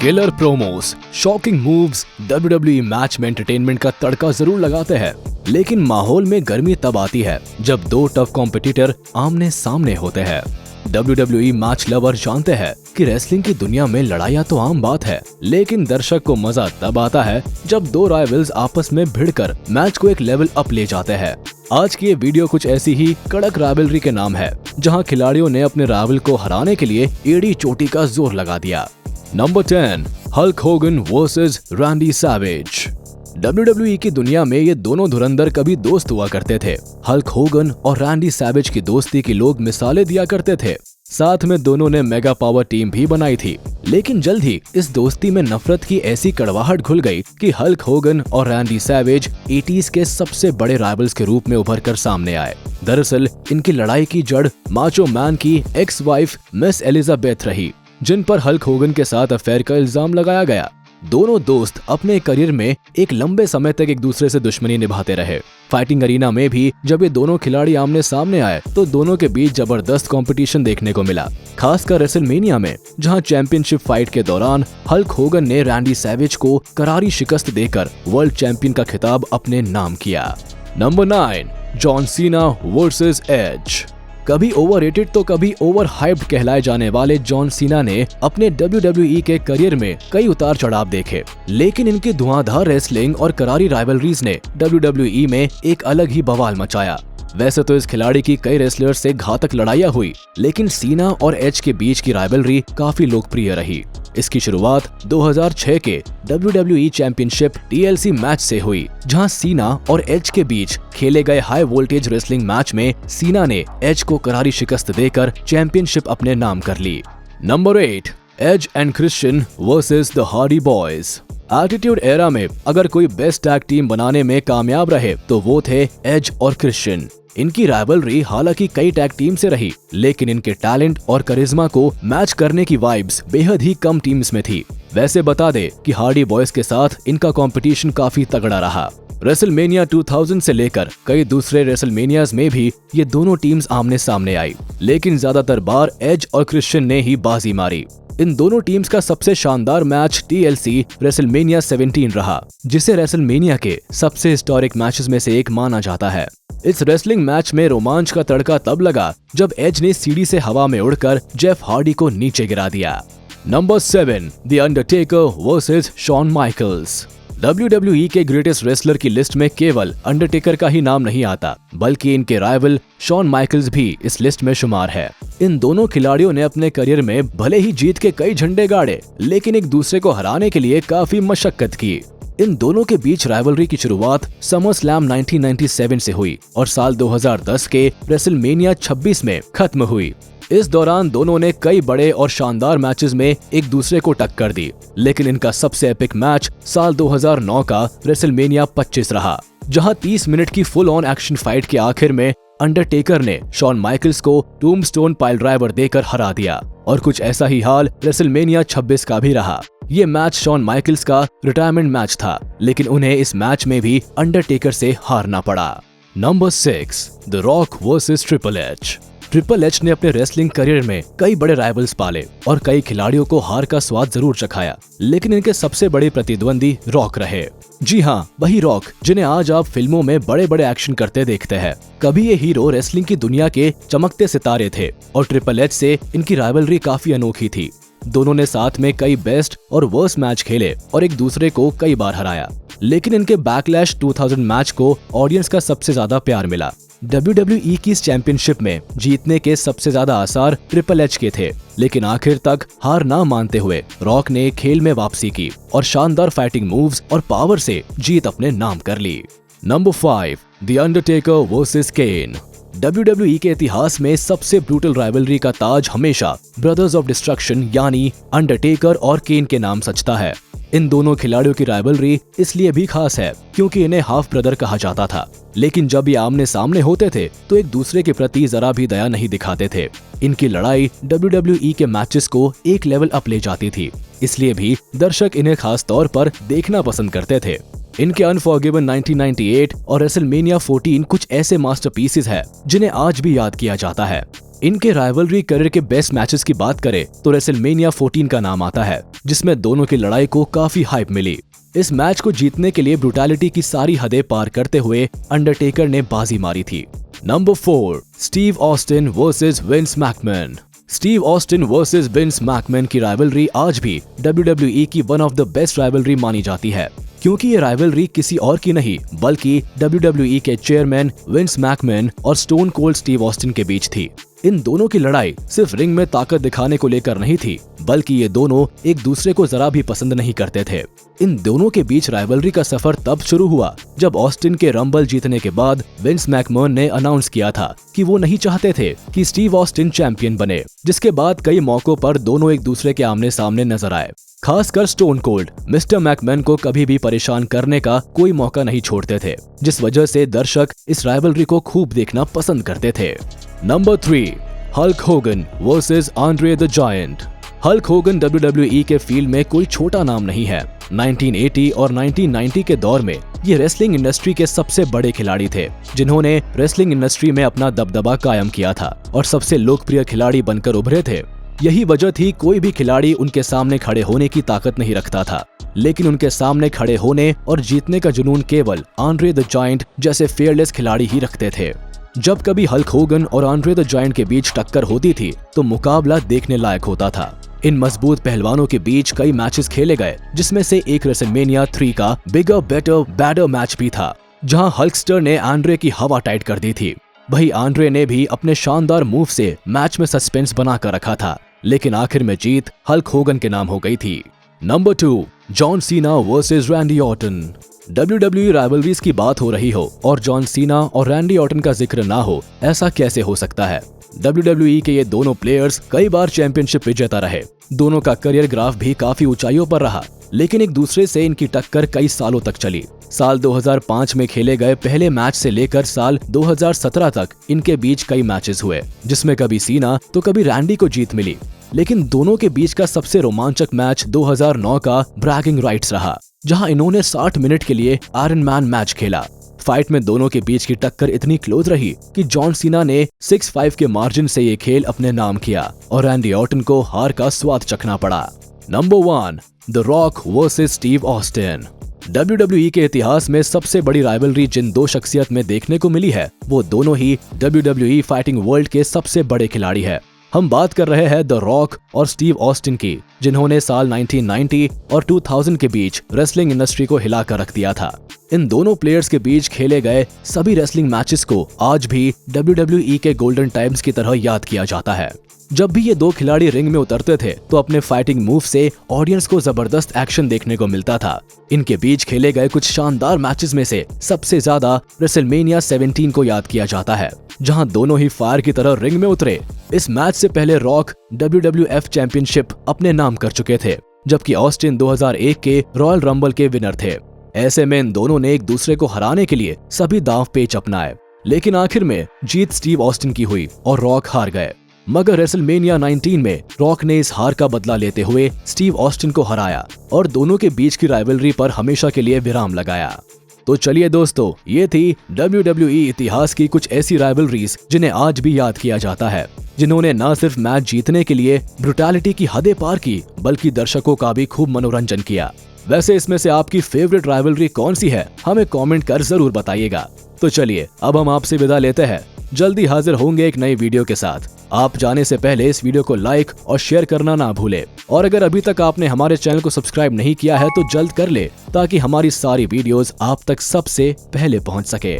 Killer promos, shocking moves WWE match में entertainment का तड़का जरूर लगाते हैं, लेकिन माहौल में गर्मी तब आती है जब दो टफ कॉम्पिटिटर आमने सामने होते हैं। WWE मैच लवर जानते हैं कि रेसलिंग की दुनिया में लड़ाइयाँ तो आम बात है, लेकिन दर्शक को मजा तब आता है जब दो राइवल्स आपस में भिड़कर मैच को एक लेवल अप ले जाते हैं। आज की ये वीडियो कुछ ऐसी ही कड़क राइवलरी के नाम है, जहां खिलाड़ियों ने अपने राइवल को हराने के लिए एड़ी चोटी का जोर लगा दिया। Number 10, Hulk Hogan versus Randy savage. WWE की दुनिया में ये दोनों धुरंधर कभी दोस्त हुआ करते थे। हल्क होगन और रैंडी सैवेज की दोस्ती की लोग मिसालें दिया करते थे। साथ में दोनों ने मेगा पावर टीम भी बनाई थी, लेकिन जल्द ही इस दोस्ती में नफरत की ऐसी कड़वाहट घुल गई कि हल्क होगन और रैंडी सैवेज 80s के सबसे बड़े राइवल्स के रूप में उभर कर सामने आए। दरअसल इनकी लड़ाई की जड़ माचो मैन की एक्स वाइफ मिस एलिजाबेथ रही, जिन पर हल्क होगन के साथ अफेयर का इल्जाम लगाया गया। दोनों दोस्त अपने करियर में एक लंबे समय तक एक दूसरे से दुश्मनी निभाते रहे। फाइटिंग अरीना में भी जब ये दोनों खिलाड़ी आमने सामने आए तो दोनों के बीच जबरदस्त कंपटीशन देखने को मिला, खासकर रेसलमेनिया में, जहां चैंपियनशिप फाइट के दौरान हल्क होगन ने रैंडी सैवेज को करारी शिकस्त देकर वर्ल्ड चैंपियन का खिताब अपने नाम किया। Number 9, John Cena versus Edge. कभी ओवररेटेड तो कभी ओवर हाइप्ड कहलाए जाने वाले जॉन सीना ने अपने WWE के करियर में कई उतार चढ़ाव देखे, लेकिन इनकी धुआंधार रेसलिंग और करारी राइवलरीज ने WWE में एक अलग ही बवाल मचाया। वैसे तो इस खिलाड़ी की कई रेसलर्स से घातक लड़ाइयाँ हुई, लेकिन सीना और एज के बीच की राइवलरी काफी लोकप्रिय रही। इसकी शुरुआत 2006 के WWE चैंपियनशिप TLC मैच से हुई, जहां सीना और एज के बीच खेले गए हाई वोल्टेज रेसलिंग मैच में सीना ने एज को करारी शिकस्त देकर चैंपियनशिप अपने नाम कर ली। Number 8, Edge and Christian versus the Hardy Boys. Attitude era में अगर कोई बेस्ट टैग टीम बनाने में कामयाब रहे तो वो थे एज और क्रिश्चियन। इनकी राइवलरी हालांकि कई टैग टीम से रही, लेकिन इनके टैलेंट और करिश्मा को मैच करने की वाइब्स बेहद ही कम टीम्स में थी। वैसे बता दे कि हार्डी बॉयज के साथ इनका कंपटीशन काफी तगड़ा रहा। रेसलमेनिया 2000 से लेकर कई दूसरे रेसलमेनियाज में भी ये दोनों टीम्स आमने सामने आई, लेकिन ज्यादातर बार एज और क्रिश्चियन ने ही बाजी मारी। इन दोनों टीम्स का सबसे शानदार मैच TLC रेसलमेनिया 17 रहा, जिसे रेसलमेनिया के सबसे हिस्टोरिक मैचेस में से एक माना जाता है। इस रेसलिंग मैच में रोमांच का तड़का तब लगा जब एज ने सीढ़ी से हवा में उड़कर जेफ हार्डी को नीचे गिरा दिया। Number 7, the Undertaker versus Shawn Michaels. WWE के ग्रेटेस्ट रेसलर की लिस्ट में केवल अंडरटेकर का ही नाम नहीं आता, बल्कि इनके राइवल शॉन माइकल्स भी इस लिस्ट में शुमार है। इन दोनों खिलाड़ियों ने अपने करियर में भले ही जीत के कई झंडे गाड़े, लेकिन एक दूसरे को हराने के लिए काफी मशक्कत की। इन दोनों के बीच राइवलरी की शुरुआत समर स्लैम 1997 से हुई और साल 2010 के रेसलमेनिया 26 में खत्म हुई। इस दौरान दोनों ने कई बड़े और शानदार मैचेस में एक दूसरे को टक्कर दी, लेकिन इनका सबसे एपिक मैच साल 2009 का रेसलमेनिया 25 रहा, जहां 30 मिनट की फुल ऑन एक्शन फाइट के आखिर में अंडरटेकर ने शॉन माइकल्स को टूम्बस्टोन पाइल ड्राइवर देकर हरा दिया। और कुछ ऐसा ही हाल रेसलमेनिया 26 का भी रहा। ये मैच शॉन माइकल्स का रिटायरमेंट मैच था, लेकिन उन्हें इस मैच में भी अंडरटेकर से हारना पड़ा। Number 6, the rock versus triple H. Triple H ने अपने रेसलिंग करियर में कई बड़े राइवल्स पाले और कई खिलाड़ियों को हार का स्वाद जरूर चखाया, लेकिन इनके सबसे बड़े प्रतिद्वंदी रॉक रहे। जी हाँ, वही रॉक जिन्हें आज आप फिल्मों में बड़े बड़े एक्शन करते देखते हैं। कभी ये हीरो रेसलिंग की दुनिया के चमकते सितारे थे और ट्रिपल एच से इनकी राइवलरी काफी अनोखी थी। दोनों ने साथ में कई बेस्ट और वर्स्ट मैच खेले और एक दूसरे को कई बार हराया, लेकिन इनके बैकलैश 2000 मैच को ऑडियंस का सबसे ज्यादा प्यार मिला। WWE की इस चैंपियनशिप में जीतने के सबसे ज्यादा आसार ट्रिपल एच के थे, लेकिन आखिर तक हार ना मानते हुए रॉक ने खेल में वापसी की और शानदार फाइटिंग मूव्स और पावर से जीत अपने नाम कर ली। Number 5, the Undertaker versus Kane. WWE के इतिहास में सबसे ब्रूटल राइवलरी का ताज हमेशा ब्रदर्स ऑफ डिस्ट्रक्शन यानी अंडरटेकर और केन के नाम सजता है। इन दोनों खिलाड़ियों की राइवलरी इसलिए भी खास है क्योंकि इन्हें हाफ ब्रदर कहा जाता था, लेकिन जब ये आमने सामने होते थे तो एक दूसरे के प्रति जरा भी दया नहीं दिखाते थे। इनकी लड़ाई WWE के मैचेस को एक लेवल अप ले जाती थी, इसलिए भी दर्शक इन्हें खास तौर पर देखना पसंद करते थे। इनके अनफॉरगिवन 1998 और रेसलमेनिया 14 कुछ ऐसे मास्टरपीसेस है जिन्हें आज भी याद किया जाता है। इनके राइवलरी करियर के बेस्ट मैचेस की बात करें तो रेसलमेनिया 14 का नाम आता है, जिसमें दोनों की लड़ाई को काफी हाइप मिली। इस मैच को जीतने के लिए ब्रूटैलिटी की सारी हदें पार करते हुए अंडरटेकर ने बाजी मारी थी। Number 4, Steve Austin versus Vince McMahon. Steve Austin versus Vince McMahon की राइवलरी आज भी WWE की one of the best rivalry मानी जाती है, क्योंकि ये राइवलरी किसी और की नहीं बल्कि WWE के चेयरमैन विंस मैकमैन और स्टोन कोल्ड स्टीव ऑस्टिन के बीच थी। इन दोनों की लड़ाई सिर्फ रिंग में ताकत दिखाने को लेकर नहीं थी, बल्कि ये दोनों एक दूसरे को जरा भी पसंद नहीं करते थे। इन दोनों के बीच राइवलरी का सफर तब शुरू हुआ जब ऑस्टिन के रंबल जीतने के बाद विंस मैकमैन ने अनाउंस किया था कि वो नहीं चाहते थे कि स्टीव ऑस्टिन चैंपियन बने, जिसके बाद कई मौकों पर दोनों एक दूसरे के आमने सामने नजर आए। खासकर स्टोन कोल्ड मिस्टर मैकमैन को कभी भी परेशान करने का कोई मौका नहीं छोड़ते थे, जिस वजह से दर्शक इस राइवलरी को खूब देखना पसंद करते थे। Number 3, Hulk Hogan versus Andre the giant. Hulk Hogan WWE के फील्ड में कोई छोटा नाम नहीं है। 1980 और 1990 के दौर में ये रेसलिंग इंडस्ट्री के सबसे बड़े खिलाड़ी थे, जिन्होंने रेसलिंग इंडस्ट्री में अपना दबदबा कायम किया था और सबसे लोकप्रिय खिलाड़ी बनकर उभरे थे। यही वजह थी कोई भी खिलाड़ी उनके सामने खड़े होने की ताकत नहीं रखता था, लेकिन उनके सामने खड़े होने और जीतने का जुनून केवल आंड्रे द जायंट जैसे फेयरलेस खिलाड़ी ही रखते थे। जब कभी हल्क होगन और आंड्रे द जायंट के बीच टक्कर होती थी तो मुकाबला देखने लायक होता था। इन मजबूत पहलवानों के बीच कई मैचेस खेले गए, जिसमें से एक रेसलमेनिया 3 का बिगर बेटर बैडर मैच भी था, जहां हल्कस्टर ने आंड्रे की हवा टाइट कर दी थी। वही आंड्रे ने भी अपने शानदार मूव से मैच में सस्पेंस बना कर रखा था, लेकिन आखिर में जीत हल्क होगन के नाम हो गई थी। Number 2, John Cena versus Randy Orton. WWE rivalries की बात हो रही हो और जॉन सीना और रैंडी ऑर्टन का जिक्र ना हो, ऐसा कैसे हो सकता है। WWE के ये दोनों प्लेयर्स कई बार चैंपियनशिप विजेता रहे। दोनों का करियर ग्राफ भी काफी ऊंचाइयों पर रहा, लेकिन एक दूसरे से इनकी टक्कर कई सालों तक चली। साल 2005 में खेले गए पहले मैच से लेकर साल 2017 तक इनके बीच कई मैचेस हुए, जिसमें कभी सीना तो कभी रैंडी को जीत मिली। लेकिन दोनों के बीच का सबसे रोमांचक मैच 2009 का ब्रैगिंग राइट्स रहा, जहां इन्होंने 60 मिनट के लिए आयरन मैन मैच खेला। फाइट में दोनों के बीच की टक्कर इतनी क्लोज रही कि जॉन सीना ने 6-5 के मार्जिन से ये खेल अपने नाम किया और रैंडी ऑर्टन को हार का स्वाद चखना पड़ा। Number 1, the rock versus Steve Austin. WWE के इतिहास में सबसे बड़ी राइवलरी जिन दो शख्सियत में देखने को मिली है, वो दोनों ही WWE फाइटिंग वर्ल्ड के सबसे बड़े खिलाड़ी है। हम बात कर रहे हैं द रॉक और स्टीव ऑस्टिन की, जिन्होंने साल 1990 और 2000 के बीच रेसलिंग इंडस्ट्री को हिलाकर रख दिया था। इन दोनों प्लेयर्स के बीच खेले गए सभी रेसलिंग मैचेस को आज भी WWE के गोल्डन टाइम्स की तरह याद किया जाता है। जब भी ये दो खिलाड़ी रिंग में उतरते थे तो अपने फाइटिंग मूव से ऑडियंस को जबरदस्त एक्शन देखने को मिलता था। इनके बीच खेले गए कुछ शानदार मैचेस में से सबसे ज्यादा रेसलमेनिया 17 को याद किया जाता है, जहां दोनों ही फायर की तरह रिंग में उतरे। इस मैच से पहले रॉक WWF चैंपियनशिप अपने नाम कर चुके थे, जबकि ऑस्टिन 2001 के रॉयल रंबल के विनर थे। ऐसे में इन दोनों ने एक दूसरे को हराने के लिए सभी दांव पेच अपनाए, लेकिन आखिर में जीत स्टीव ऑस्टिन की हुई और रॉक हार गए। मगर रेसलमेनिया 19 में रॉक ने इस हार का बदला लेते हुए स्टीव ऑस्टिन को हराया और दोनों के बीच की राइवलरी पर हमेशा के लिए विराम लगाया। तो चलिए दोस्तों, ये थी WWE इतिहास की कुछ ऐसी राइवलरीज जिन्हें आज भी याद किया जाता है, जिन्होंने न सिर्फ मैच जीतने के लिए ब्रुटैलिटी की हदें पार की, बल्कि दर्शकों का भी खूब मनोरंजन किया। वैसे इसमें से आपकी फेवरेट राइवलरी कौन सी है, हमें कमेंट कर जरूर बताइएगा। तो चलिए अब हम आपसे विदा लेते हैं, जल्दी हाजिर होंगे एक नई वीडियो के साथ। आप जाने से पहले इस वीडियो को लाइक और शेयर करना ना भूले, और अगर अभी तक आपने हमारे चैनल को सब्सक्राइब नहीं किया है तो जल्द कर ले, ताकि हमारी सारी वीडियोस आप तक सबसे पहले पहुंच सके।